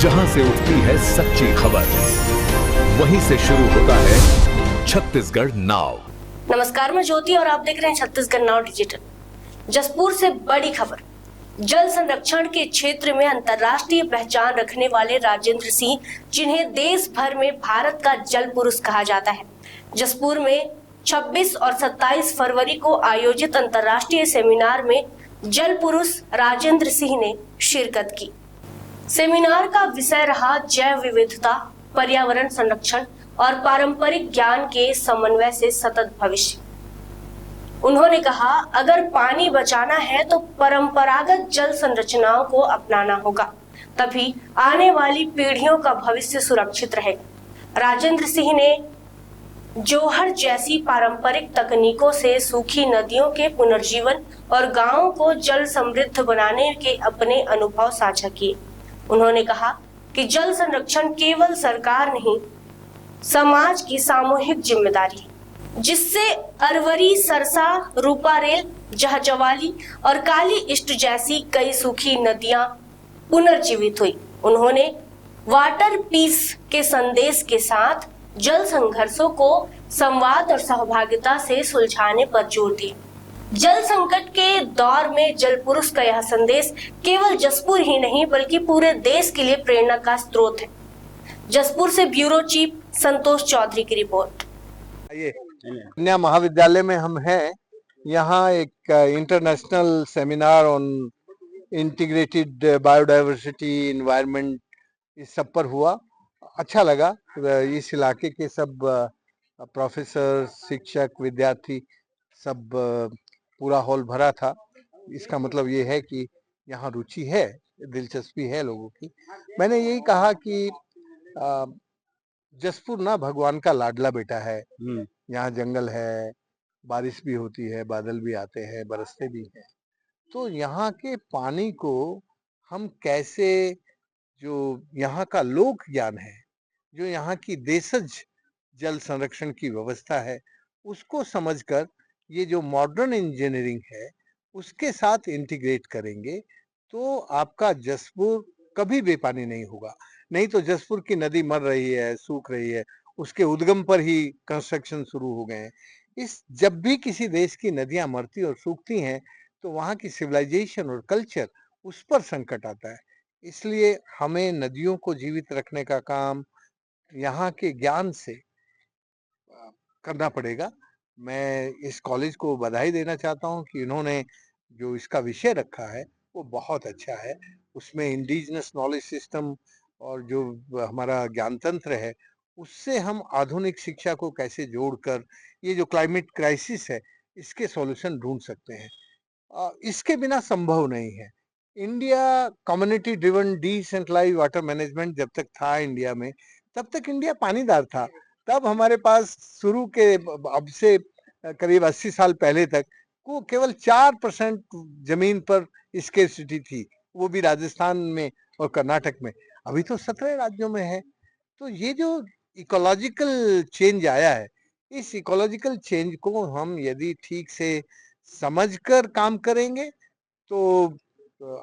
जहां से उठती है सच्ची खबर, वहीं से शुरू होता है छत्तीसगढ़ नाउ। नमस्कार, मैं ज्योति और आप देख रहे हैं छत्तीसगढ़ नाउ डिजिटल। जसपुर से बड़ी खबर। जल संरक्षण के क्षेत्र में अंतर्राष्ट्रीय पहचान रखने वाले राजेंद्र सिंह, जिन्हें देश भर में भारत का जल पुरुष कहा जाता है, जसपुर में 26 और 27 फरवरी को आयोजित अंतर्राष्ट्रीय सेमिनार में जल पुरुष राजेंद्र सिंह ने शिरकत की। सेमिनार का विषय रहा जैव विविधता, पर्यावरण संरक्षण और पारंपरिक ज्ञान के समन्वय से सतत भविष्य। उन्होंने कहा, अगर पानी बचाना है तो परंपरागत जल संरचनाओं को अपनाना होगा, तभी आने वाली पीढ़ियों का भविष्य सुरक्षित रहेगा। राजेंद्र सिंह ने जोहर जैसी पारंपरिक तकनीकों से सूखी नदियों के पुनर्जीवन और गांवों को जल समृद्ध बनाने के अपने अनुभव साझा किए। उन्होंने कहा कि जल संरक्षण केवल सरकार नहीं, समाज की सामूहिक जिम्मेदारी है, जिससे अरवरी, सरसा, रूपारेल, जहजवाली और काली इष्ट जैसी कई सूखी नदियां पुनर्जीवित हुई। उन्होंने वाटर पीस के संदेश के साथ जल संघर्षों को संवाद और सहभागिता से सुलझाने पर जोर दिया। जल संकट के दौर में जल पुरुष का यह संदेश केवल जसपुर ही नहीं बल्कि पूरे देश के लिए प्रेरणा का स्रोत है। जसपुर से ब्यूरो चीफ संतोष चौधरी की रिपोर्ट। कन्या महाविद्यालय में हम हैं। यहाँ एक international seminar on integrated biodiversity, environment, इस सब पर हुआ। अच्छा लगा। इस इलाके के सब प्रोफेसर, शिक्षक, विद्यार्थी सब, पूरा हॉल भरा था। इसका मतलब ये है कि यहाँ रुचि है, दिलचस्पी है लोगों की। मैंने यही कहा कि जसपुर ना भगवान का लाडला बेटा है। यहाँ जंगल है, बारिश भी होती है, बादल भी आते हैं, बरसते भी हैं। तो यहाँ के पानी को हम कैसे, जो यहाँ का लोक ज्ञान है, जो यहाँ की देशज जल संरक्षण की व्यवस्था है, उसको समझकर ये जो मॉडर्न इंजीनियरिंग है उसके साथ इंटीग्रेट करेंगे तो आपका जसपुर कभी बेपानी नहीं होगा। नहीं तो जसपुर की नदी मर रही है, सूख रही है, उसके उद्गम पर ही कंस्ट्रक्शन शुरू हो गए हैं। जब भी किसी देश की नदियां मरती और सूखती हैं तो वहाँ की सिविलाइजेशन और कल्चर, उस पर संकट आता है। इसलिए हमें नदियों को जीवित रखने का काम यहाँ के ज्ञान से करना पड़ेगा। मैं इस कॉलेज को बधाई देना चाहता हूँ कि इन्होंने जो इसका विषय रखा है वो बहुत अच्छा है। उसमें इंडिजिनस नॉलेज सिस्टम और जो हमारा ज्ञान तंत्र है उससे हम आधुनिक शिक्षा को कैसे जोड़कर ये जो क्लाइमेट क्राइसिस है इसके सॉल्यूशन ढूंढ सकते हैं। इसके बिना संभव नहीं है। India community driven decentralised water management जब तक था इंडिया में, तब तक इंडिया पानीदार था। तब हमारे पास शुरू के, अब से करीब 80 साल पहले तक को केवल 4% जमीन पर स्केर्सिटी थी, वो भी राजस्थान में और कर्नाटक में। अभी तो 17 राज्यों में है। तो ये जो इकोलॉजिकल चेंज आया है, इस इकोलॉजिकल चेंज को हम यदि ठीक से समझकर काम करेंगे तो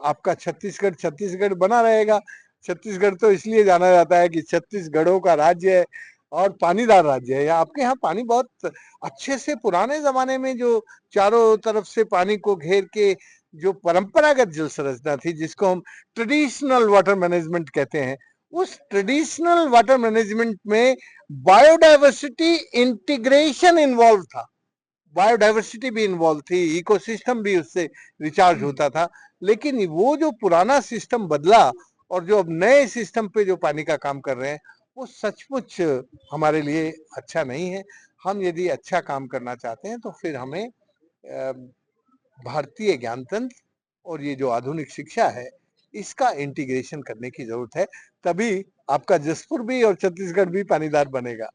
आपका छत्तीसगढ़ छत्तीसगढ़ बना रहेगा। छत्तीसगढ़ तो इसलिए जाना जाता है कि छत्तीसगढ़ों का राज्य है और पानीदार राज्य है। आपके यहाँ पानी बहुत अच्छे से, पुराने जमाने में जो चारों तरफ से पानी को घेर के जो परंपरागत जल संरचना थी, जिसको हम ट्रेडिशनल वाटर मैनेजमेंट कहते हैं, उस ट्रेडिशनल वाटर मैनेजमेंट में बायोडाइवर्सिटी इंटीग्रेशन इन्वॉल्व था। बायोडाइवर्सिटी भी इन्वॉल्व थी, इकोसिस्टम भी उससे रिचार्ज होता था। लेकिन वो जो पुराना सिस्टम बदला और जो अब नए सिस्टम पे जो पानी का काम कर रहे हैं, वो सचमुच हमारे लिए अच्छा नहीं है। हम यदि अच्छा काम करना चाहते हैं तो फिर हमें भारतीय ज्ञान तंत्र और ये जो आधुनिक शिक्षा है इसका इंटीग्रेशन करने की जरूरत है। तभी आपका जसपुर भी और छत्तीसगढ़ भी पानीदार बनेगा।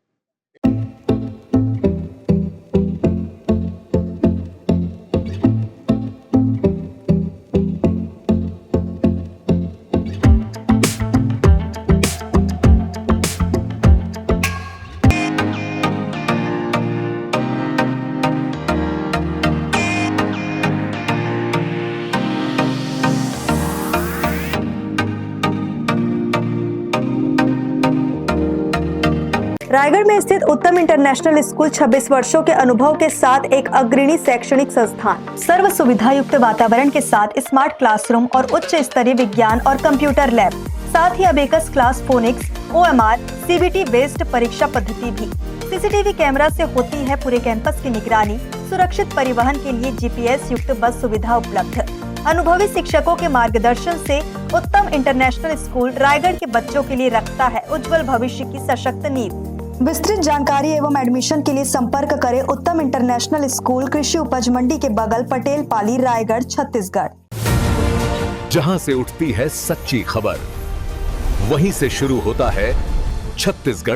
रायगढ़ में स्थित उत्तम इंटरनेशनल स्कूल 26 वर्षों के अनुभव के साथ एक अग्रणी शैक्षणिक संस्थान। सर्व सुविधा युक्त वातावरण के साथ स्मार्ट क्लासरूम और उच्च स्तरीय विज्ञान और कंप्यूटर लैब, साथ ही abacus class, phonics, OMR, CBT based परीक्षा पद्धति भी। CCTV कैमरा से होती है पूरे कैंपस की निगरानी। सुरक्षित परिवहन के लिए GPS युक्त बस सुविधा उपलब्ध। अनुभवी शिक्षकों के मार्गदर्शन से उत्तम इंटरनेशनल स्कूल रायगढ़ के बच्चों के लिए रखता है उज्जवल भविष्य की सशक्त नींव। विस्तृत जानकारी एवं एडमिशन के लिए संपर्क करें उत्तम इंटरनेशनल स्कूल, कृषि उपज मंडी के बगल, पटेल पाली, रायगढ़, छत्तीसगढ़। जहां से उठती है सच्ची खबर, वहीं से शुरू होता है छत्तीसगढ़